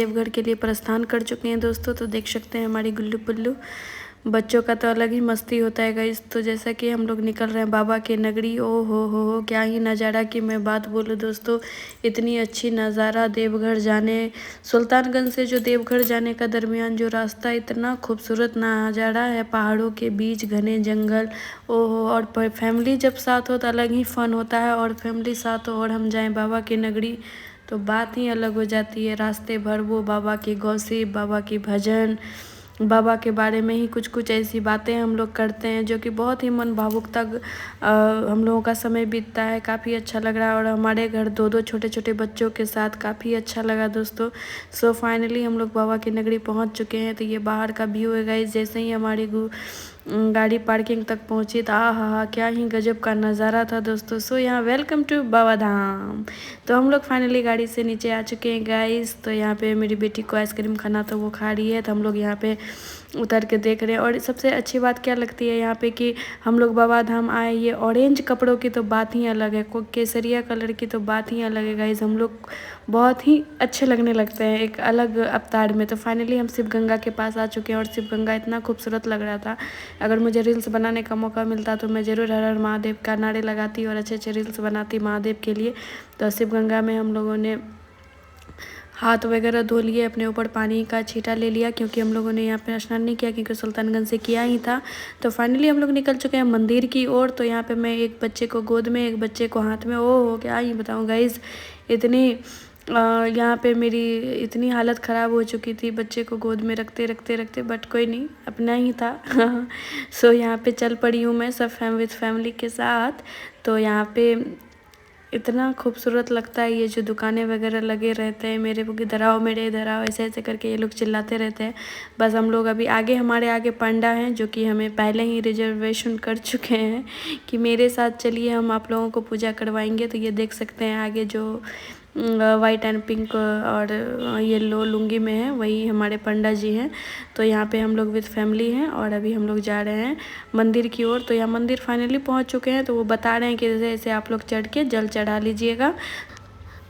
देवघर के लिए प्रस्थान कर चुके हैं दोस्तों। तो देख सकते हैं हमारी गुल्लू पुल्लू, बच्चों का तो अलग ही मस्ती होता है गाइस। तो जैसा कि हम लोग निकल रहे हैं बाबा के नगरी। ओ हो क्या ही नज़ारा की मैं बात बोलूँ दोस्तों। इतनी अच्छी नज़ारा देवघर जाने, सुल्तानगंज से जो देवघर जाने का दरमियान जो रास्ता, इतना खूबसूरत नज़ारा है, पहाड़ों के बीच घने जंगल। ओहो, और फैमिली जब साथ हो तो अलग ही फ़न होता है, और फैमिली साथ हो और हम जाएं बाबा की नगरी तो बात ही अलग हो जाती है। रास्ते भर वो बाबा की गॉसिप, बाबा की भजन, बाबा के बारे में ही कुछ कुछ ऐसी बातें हम लोग करते हैं जो कि बहुत ही मन भावुक तक हम लोगों का समय बीतता है। काफ़ी अच्छा लग रहा है, और हमारे घर दो दो छोटे छोटे बच्चों के साथ काफ़ी अच्छा लगा दोस्तों। सो फाइनली हम लोग बाबा की नगरी पहुंच चुके हैं। तो ये बाहर का व्यू है गाइस। जैसे ही हमारी गाड़ी पार्किंग तक पहुंची तो हा क्या ही गजब का नज़ारा था दोस्तों। सो यहाँ वेलकम टू बाबा धाम। तो हम लोग फाइनली गाड़ी से नीचे आ चुके हैं गाइस। तो यहाँ पे मेरी बेटी को आइसक्रीम खाना तो वो खा रही है, तो हम लोग यहाँ पे उतर के देख रहे हैं। और सबसे अच्छी बात क्या लगती है यहाँ पे कि हम लोग बाबा धाम आए, ये ऑरेंज कपड़ों की तो बात ही अलग है, केसरिया कलर की तो बात ही अलग है गाइस। हम लोग बहुत ही अच्छे लगने लगते हैं एक अलग अवतार में। तो फाइनली हम शिव गंगा के पास आ चुके हैं, और शिव गंगा इतना खूबसूरत लग रहा था। अगर मुझे रील्स बनाने का मौका मिलता तो मैं ज़रूर हर हर महादेव का नारे लगाती और अच्छे अच्छे रील्स बनाती महादेव के लिए। तो शिव गंगा में हम लोगों ने हाथ वगैरह धो लिए, अपने ऊपर पानी का छींटा ले लिया, क्योंकि हम लोगों ने यहाँ पे स्नान नहीं किया क्योंकि सुल्तानगंज से किया ही था। तो फाइनली हम लोग निकल चुके हैं मंदिर की ओर। तो यहाँ पे मैं एक बच्चे को गोद में, एक बच्चे को हाथ में, ओ क्या ही बताऊँ गाइज, इतनी यहाँ पे मेरी इतनी हालत ख़राब हो चुकी थी बच्चे को गोद में रखते रखते रखते, बट कोई नहीं, अपना ही था। सो यहाँ पे चल पड़ी हूँ मैं सब विद फैमिली के साथ। तो यहाँ पे इतना खूबसूरत लगता है, ये जो दुकानें वगैरह लगे रहते हैं, मेरे को इधर आओ, मेरे इधर आओ, ऐसे ऐसे करके ये लोग चिल्लाते रहते हैं। बस हम लोग अभी आगे, हमारे आगे पंडा हैं जो कि हमें पहले ही रिजर्वेशन कर चुके हैं कि मेरे साथ चलिए, हम आप लोगों को पूजा करवाएंगे। तो ये देख सकते हैं आगे जो वाइट एंड पिंक और येलो लुंगी में है, वही हमारे पंडा जी हैं। तो यहाँ पे हम लोग विद फैमिली हैं, और अभी हम लोग जा रहे हैं मंदिर की ओर। तो यहाँ मंदिर फाइनली पहुँच चुके हैं। तो वो बता रहे हैं कि जैसे ऐसे आप लोग चढ़ के जल चढ़ा लीजिएगा।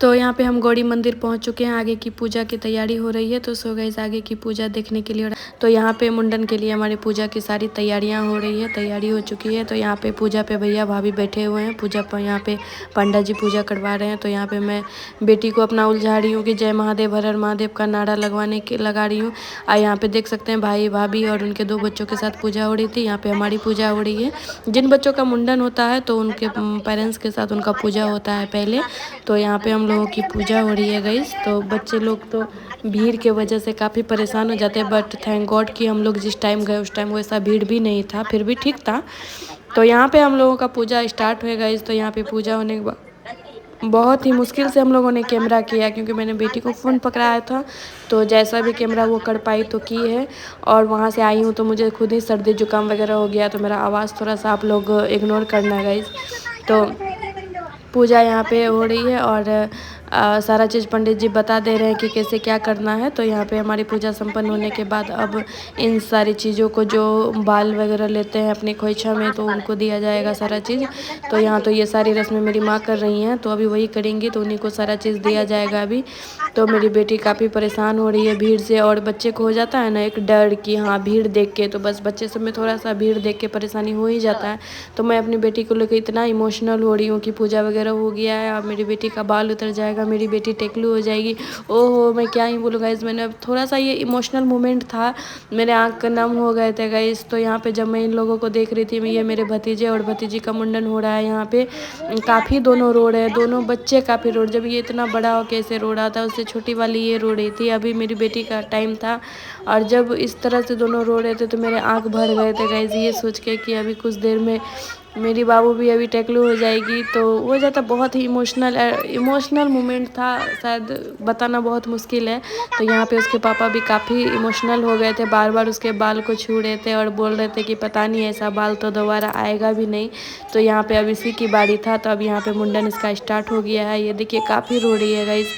तो यहाँ पे हम गौड़ी मंदिर पहुँच चुके हैं, आगे की पूजा की तैयारी हो रही है। तो सो गाइस आगे की पूजा देखने के लिए, तो यहाँ पे मुंडन के लिए हमारी पूजा की सारी तैयारियाँ हो रही है, तैयारी हो चुकी है। तो यहाँ पे पूजा पे भैया भाभी बैठे हुए हैं, पूजा पर यहाँ पे पंडा जी पूजा करवा रहे हैं। तो यहाँ पे मैं बेटी को अपना उलझा रही हूँ कि जय महादेव हर हर महादेव का नारा लगा रही हूँ। यहाँ पे देख सकते हैं भाई भाभी और उनके दो बच्चों के साथ पूजा हो रही थी। यहाँ पे हमारी पूजा हो रही है। जिन बच्चों का मुंडन होता है तो उनके पेरेंट्स के साथ उनका पूजा होता है पहले। तो यहाँ पे हम लोगों की पूजा हो रही है गाइस। तो बच्चे लोग तो भीड़ के वजह से काफ़ी परेशान हो जाते हैं, बट थैंक गॉड कि हम लोग जिस टाइम गए उस टाइम वैसा भीड़ भी नहीं था, फिर भी ठीक था। तो यहाँ पे हम लोगों का पूजा स्टार्ट हुआ गाइस। तो यहाँ पे पूजा होने के बाद बहुत ही मुश्किल से हम लोगों ने कैमरा किया, क्योंकि मैंने बेटी को फ़ोन पकड़ाया था। तो जैसा भी कैमरा वो कर पाई तो की है। और वहाँ से आई हूँ तो मुझे खुद ही सर्दी जुकाम वगैरह हो गया, तो मेरा आवाज़ थोड़ा सा आप लोग इग्नोर करना गाइस। तो पूजा यहाँ पे हो रही है, और सारा चीज़ पंडित जी बता दे रहे हैं कि कैसे क्या करना है। तो यहाँ पे हमारी पूजा संपन्न होने के बाद अब इन सारी चीज़ों को, जो बाल वगैरह लेते हैं अपनी खोइछा में, तो उनको दिया जाएगा सारा चीज़। तो यहाँ तो ये सारी रस्में मेरी माँ कर रही हैं, तो अभी वही करेंगी, तो उन्हीं को सारा चीज़ दिया जाएगा अभी। तो मेरी बेटी काफ़ी परेशान हो रही है भीड़ से, और बच्चे को हो जाता है ना एक डर कि हाँ भीड़ देख के, तो बस बच्चे सब में थोड़ा सा भीड़ देख के परेशानी हो ही जाता है। तो मैं अपनी बेटी को लेकर इतना इमोशनल हो रही हूँ कि पूजा वगैरह हो गया है, अब मेरी बेटी का बाल उतर जाएगा, मेरी बेटी टेकलू हो जाएगी। ओहो मैं क्या ही बोलूँ गाइस, मैंने अब थोड़ा सा ये इमोशनल मोमेंट था, मेरे आँख नम हो गए थे गाइस। तो यहाँ पे जब मैं इन लोगों को देख रही थी, ये मेरे भतीजे और भतीजी का मुंडन हो रहा है यहाँ पे। काफ़ी दोनों रो रहे हैं, दोनों बच्चे काफ़ी रो, जब ये इतना बड़ा हो कैसे रो रहा था, उससे छोटी वाली ये रो रही थी। अभी मेरी बेटी का टाइम था, और जब इस तरह से दोनों रो रहे थे तो मेरे आँख भर गए थे गाइस, ये सोच के कि अभी कुछ देर में मेरी बाबू भी अभी टेकलू हो जाएगी। तो वो जाता बहुत ही इमोशनल मोमेंट था, शायद बताना बहुत मुश्किल है। तो यहाँ पे उसके पापा भी काफ़ी इमोशनल हो गए थे, बार बार उसके बाल को छू रहे थे और बोल रहे थे कि पता नहीं ऐसा बाल तो दोबारा आएगा भी नहीं। तो यहाँ पे अब इसी की बारी था, तो अब यहाँ पे मुंडन इसका स्टार्ट हो गया है। ये देखिए काफ़ी रो रही है गाइस,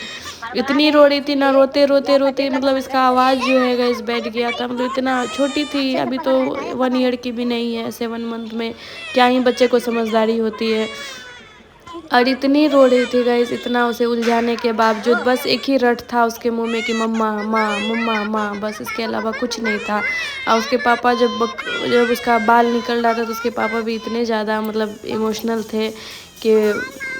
इतनी रो रही थी ना, रोते रोते रोते मतलब इसका आवाज़ जो है गाइस बैठ गया था। मतलब इतना छोटी थी, अभी तो 1 ईयर की भी नहीं है, 7 मंथ में क्या ही बच्चे को समझदारी होती है। और इतनी रो रही थी गाइस, इतना उसे उलझाने के बावजूद बस एक ही रट था उसके मुंह में कि मम्मा माँ मम्मा माँ, बस इसके अलावा कुछ नहीं था। और उसके पापा जब उसका बाल निकल रहा था तो उसके पापा भी इतने ज़्यादा मतलब इमोशनल थे कि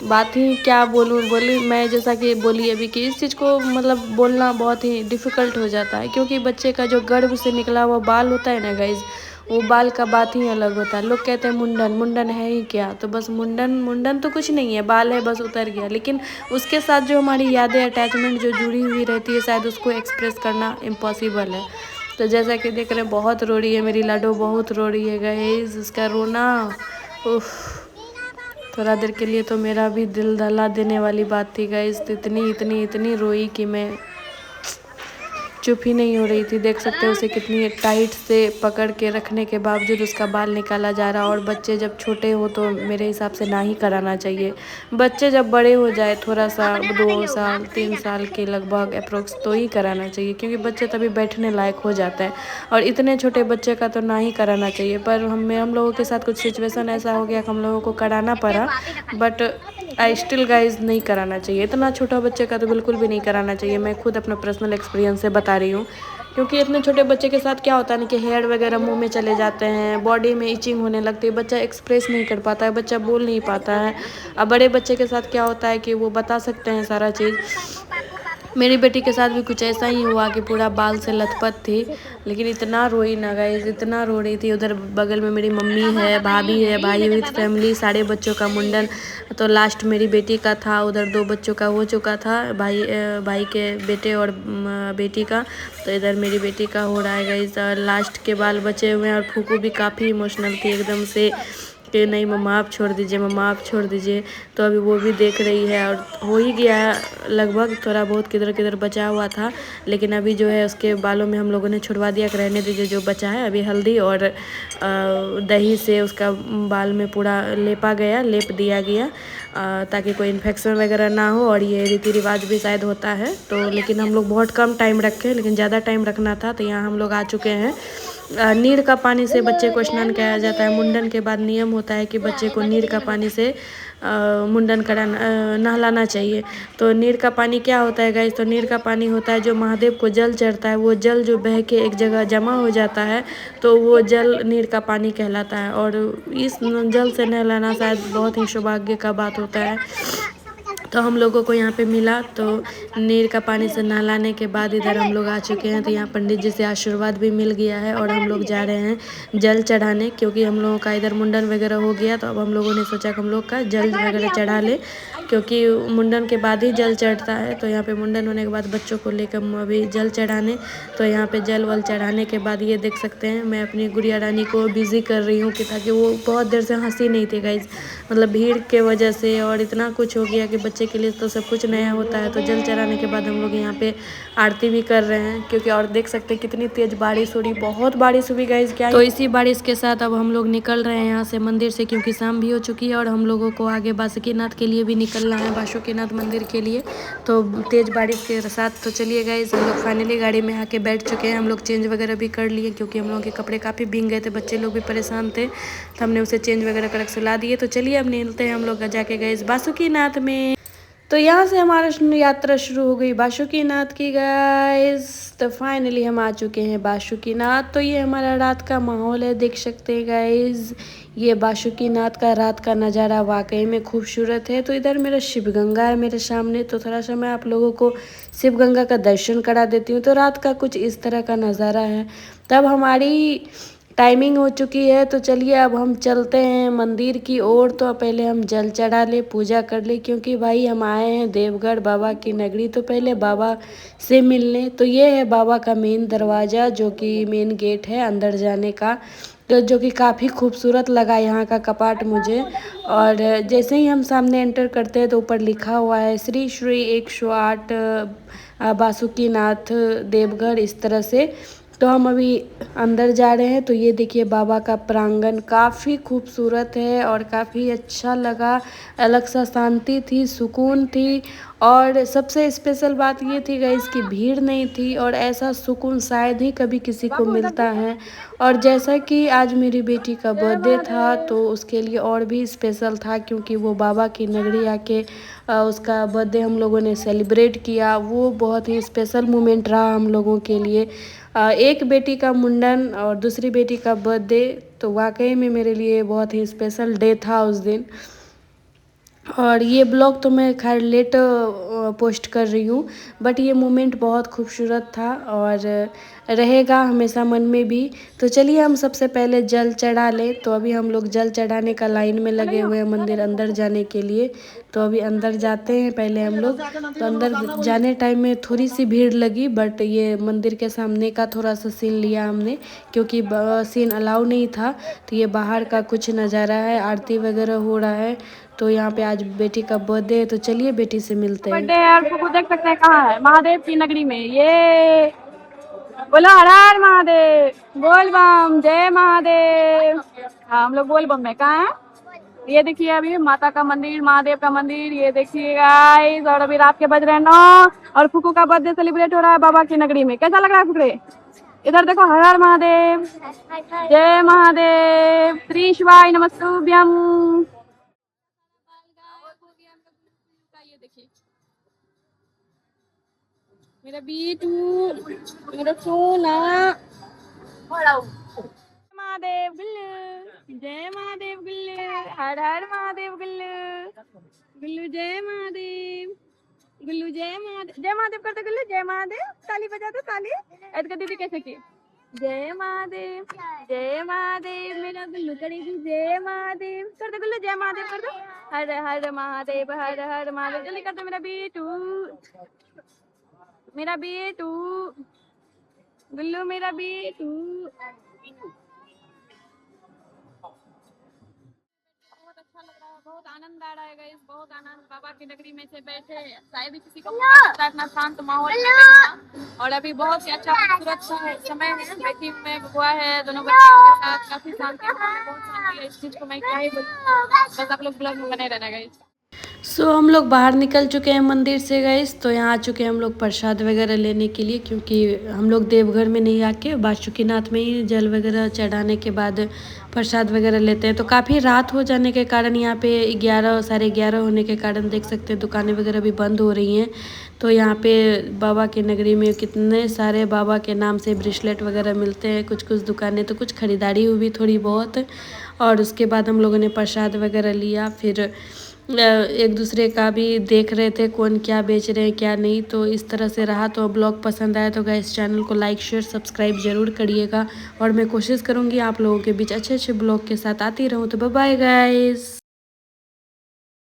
बात ही क्या बोली मैं, जैसा कि बोली अभी कि इस चीज़ को मतलब बोलना बहुत ही डिफ़िकल्ट हो जाता है, क्योंकि बच्चे का जो गर्भ से निकला हुआ बाल होता है ना गाइस, वो बाल का बात ही अलग होता है। लोग कहते हैं मुंडन, मुंडन है ही क्या, तो बस मुंडन मुंडन तो कुछ नहीं है, बाल है बस उतर गया, लेकिन उसके साथ जो हमारी यादें अटैचमेंट जो जुड़ी हुई रहती है शायद उसको एक्सप्रेस करना इम्पॉसिबल है। तो जैसा कि देख रहे हैं बहुत रो रही है मेरी लाडो, बहुत रो रही है गाइस, उसका रोना उफ, थोड़ा देर के लिए तो मेरा भी दिल दहला देने वाली बात थी गाइस। तो इतनी इतनी इतनी रोई कि मैं चुप ही नहीं हो रही थी। देख सकते हो उसे कितनी टाइट से पकड़ के रखने के बावजूद उसका बाल निकाला जा रहा। और बच्चे जब छोटे हो तो मेरे हिसाब से ना ही कराना चाहिए। बच्चे जब बड़े हो जाए थोड़ा सा 2 साल 3 साल के लगभग अप्रोक्स तो ही कराना चाहिए, क्योंकि बच्चे तभी बैठने लायक हो जाता है। और इतने छोटे बच्चे का तो ना ही कराना चाहिए। पर हम लोगों के साथ कुछ सिचुएशन ऐसा हो गया कि हम लोगों को कराना पड़ा, बट आई स्टिल गाइज नहीं कराना चाहिए। इतना छोटा बच्चे का तो बिल्कुल भी नहीं कराना चाहिए। मैं खुद अपना पर्सनल एक्सपीरियंस से बता रही हूँ, क्योंकि इतने छोटे बच्चे के साथ क्या होता है ना कि हेयर वगैरह मुंह में चले जाते हैं, बॉडी में इचिंग होने लगती है, बच्चा एक्सप्रेस नहीं कर पाता है, बच्चा बोल नहीं पाता है। अब बड़े बच्चे के साथ क्या होता है कि वो बता सकते हैं सारा चीज़। मेरी बेटी के साथ भी कुछ ऐसा ही हुआ कि पूरा बाल से लथपथ थी, लेकिन इतना रोई ना गाइस, इतना रो रही थी। उधर बगल में मेरी मम्मी है, भाभी है, भाई विथ फैमिली, सारे बच्चों का मुंडन। तो लास्ट मेरी बेटी का था, उधर 2 बच्चों का हो चुका था, भाई के बेटे और बेटी का। तो इधर मेरी बेटी का हो रहा है गाइस। लास्ट के बाल बचे हुए हैं और फूफू भी काफ़ी इमोशनल थी एकदम से कि नहीं मम्मा आप छोड़ दीजिए, मम्मा आप छोड़ दीजिए। तो अभी वो भी देख रही है और हो ही गया है लगभग, थोड़ा बहुत किधर किधर बचा हुआ था, लेकिन अभी जो है उसके बालों में हम लोगों ने छुड़वा दिया कि रहने दीजिए जो बचा है। अभी हल्दी और दही से उसका बाल में पूरा लेप दिया गया ताकि कोई इन्फेक्शन वगैरह ना हो। और ये रीति रिवाज भी शायद होता है तो, लेकिन हम लोग बहुत कम टाइम रखे, लेकिन ज़्यादा टाइम रखना था। तो यहाँ हम लोग आ चुके हैं। नीर का पानी से बच्चे को स्नान कराया जाता है। मुंडन के बाद नियम होता है कि बच्चे को नीर का पानी से मुंडन कराना नहलाना चाहिए। तो नीर का पानी क्या होता है गाइस, तो नीर का पानी होता है जो महादेव को जल चढ़ता है, वो जल जो बह के एक जगह जमा हो जाता है तो वो जल नीर का पानी कहलाता है। और इस जल से नहलाना शायद बहुत ही सौभाग्य का बात होता है। तो हम लोगों को यहाँ पे मिला, तो नीर का पानी से नहलाने के बाद इधर हम लोग आ चुके हैं। तो यहाँ पंडित जी से आशीर्वाद भी मिल गया है और हम लोग जा रहे हैं जल चढ़ाने, क्योंकि हम लोगों का इधर मुंडन वगैरह हो गया। तो अब हम लोगों ने सोचा कि हम लोग का जल वगैरह चढ़ा ले, क्योंकि मुंडन के बाद ही जल चढ़ता है। तो यहाँ पे मुंडन होने के बाद बच्चों को लेकर अभी जल चढ़ाने, तो यहाँ पे जल वल चढ़ाने के बाद ये देख सकते हैं मैं अपनी गुड़िया रानी को बिज़ी कर रही हूँ कि ताकि वो बहुत देर से हंसी नहीं थी गाइज, मतलब भीड़ के वजह से। और इतना कुछ हो गया कि बच्चे के लिए तो सब कुछ नया होता है। तो जल चढ़ाने के बाद हम लोग यहाँ पे आरती भी कर रहे हैं, क्योंकि और देख सकते हैं कितनी तेज़ बारिश हो रही, बहुत बारिश हुई गाइज क्या। तो इसी बारिश के साथ अब हम लोग निकल रहे हैं यहाँ से मंदिर से, क्योंकि शाम भी हो चुकी है और हम लोगों को आगे बासुकीनाथ के लिए भी निकलना है, बासुकीनाथ मंदिर के लिए। तो तेज़ बारिश के साथ तो चलिए गाइज हम लोग फाइनली गाड़ी में आके बैठ चुके हैं। हम लोग चेंज वगैरह भी कर लिए, क्योंकि हम लोगों के कपड़े काफ़ी भीग गए थे, बच्चे लोग भी परेशान थे, तो हमने उसे चेंज वगैरह कर सुला दिए। तो चलिए अब निकलते हैं हम लोग जाके गाइज बासुकीनाथ में। तो यहाँ से हमारा यात्रा शुरू हो गई बासुकीनाथ की गाइस। तो फाइनली हम आ चुके हैं बासुकीनाथ। तो ये हमारा रात का माहौल है, देख सकते हैं गाइस, ये बासुकीनाथ का रात का नज़ारा वाकई में खूबसूरत है। तो इधर मेरा शिव गंगा है मेरे सामने, तो थोड़ा सा मैं आप लोगों को शिव गंगा का दर्शन करा देती हूँ। तो रात का कुछ इस तरह का नज़ारा है। तब हमारी टाइमिंग हो चुकी है, तो चलिए अब हम चलते हैं मंदिर की ओर। तो पहले हम जल चढ़ा ले, पूजा कर ले, क्योंकि भाई हम आए हैं देवगढ़ बाबा की नगरी, तो पहले बाबा से मिलने। तो ये है बाबा का मेन दरवाज़ा, जो कि मेन गेट है अंदर जाने का, तो जो कि काफ़ी खूबसूरत लगा यहाँ का कपाट मुझे। और जैसे ही हम सामने एंटर करते हैं तो ऊपर लिखा हुआ है श्री श्री 108 बासुकीनाथ देवगढ़, इस तरह से। तो हम अभी अंदर जा रहे हैं। तो ये देखिए बाबा का प्रांगण काफ़ी खूबसूरत है और काफ़ी अच्छा लगा, अलग सा शांति थी, सुकून थी। और सबसे स्पेशल बात ये थी गाइस कि भीड़ नहीं थी और ऐसा सुकून शायद ही कभी किसी को मिलता है। और जैसा कि आज मेरी बेटी का बर्थडे था तो उसके लिए और भी स्पेशल था, क्योंकि वो बाबा की नगरी आके उसका बर्थडे हम लोगों ने सेलिब्रेट किया। वो बहुत ही स्पेशल मोमेंट रहा हम लोगों के लिए। एक बेटी का मुंडन और दूसरी बेटी का बर्थडे, तो वाकई में मेरे लिए बहुत ही स्पेशल डे था उस दिन। और ये ब्लॉग तो मैं खैर लेट पोस्ट कर रही हूँ, बट ये मोमेंट बहुत खूबसूरत था और रहेगा हमेशा मन में भी। तो चलिए हम सबसे पहले जल चढ़ा लें। तो अभी हम लोग जल चढ़ाने का लाइन में लगे हुए हैं मंदिर अंदर जाने के लिए। तो अभी अंदर जाते हैं पहले हम लोग। तो अंदर जाने टाइम में थोड़ी सी भीड़ लगी, बट ये मंदिर के सामने का थोड़ा सा सीन लिया हमने, क्योंकि सीन अलाउ नहीं था। तो ये बाहर का कुछ नज़ारा है, आरती वगैरह हो रहा है। तो यहाँ पे आज बेटी का बर्थडे है, तो चलिए बेटी से मिलते हैं। बर्थडे है और फुफू देख सकते हैं कहाँ है, महादेव की नगरी में। ये बोलो हर हर महादेव, बोल बम, जय महादेव। हाँ हम लोग बोल बम में कहाँ है। ये देखिए अभी माता का मंदिर, महादेव का मंदिर, ये देखिए गाइस। और अभी रात के बज रहे हैं 9 और फुफू का बर्थडे सेलिब्रेट हो रहा है बाबा की नगरी में। कैसा लग रहा है फुकरे? इधर देखो, हर हर महादेव, जय महादेव, श्री शिवाय नमस्तुभ्यम। ये देखिए मेरा बीटू, मेरा सोना। महादेव गुल्लू, जय महादेव गुल्लू, हर हर महादेव गुल्लू, गुल्लू जय महादेव, गुल्लू जय महादेव, जय महादेव करते गुल्लू, जय महादेव। ताली बजा दो ताली। ऐड दीदी कैसे की? जय महादेव, जय महादेव, मेरा गुल्लू करेगी जय महादेव। कर दो गुल्लू, जय महादेव कर दो। हर हर महादेव, हर हर महादेव। जल्दी कर दो मेरा बीटू, मेरा बेटू गुल्लू, मेरा बेटू। बहुत अच्छा लग रहा है, बहुत आनंद आ रहा है गाइस, बहुत आनंद। बाबा की नगरी में से बैठे, शायद ही किसी को पता इतना शांत माहौल में बैठना। और अभी बहुत ही अच्छा खूबसूरत समय है। बैठी में बुआ है, दोनों बच्चों के साथ काफी शांति है, बहुत शांति है। इस चीज को मैं क्या ही बोलूं, बस आप लोग ब्लॉग में बने रहना गाइस। सो हम लोग बाहर निकल चुके हैं मंदिर से गाइस। तो यहाँ आ चुके हैं हम लोग प्रसाद वगैरह लेने के लिए, क्योंकि हम लोग देवघर में नहीं आके बासुकीनाथ में ही जल वगैरह चढ़ाने के बाद प्रसाद वगैरह लेते हैं। तो काफ़ी रात हो जाने के कारण यहाँ पे 11 साढ़े 11 होने के कारण देख सकते हैं दुकानें वगैरह भी बंद हो रही हैं। तो यहाँ पे बाबा की नगरी में कितने सारे बाबा के नाम से ब्रेसलेट वगैरह मिलते हैं। कुछ कुछ दुकानें तो कुछ ख़रीदारी हुई थोड़ी बहुत, और उसके बाद हम लोगों ने प्रसाद वगैरह लिया। फिर एक दूसरे का भी देख रहे थे कौन क्या बेच रहे हैं क्या नहीं। तो इस तरह से रहा। तो ब्लॉग पसंद आया तो गाइस चैनल को लाइक शेयर सब्सक्राइब ज़रूर करिएगा, और मैं कोशिश करूँगी आप लोगों के बीच अच्छे अच्छे ब्लॉग के साथ आती रहूँ। तो बाय बाय गाइस।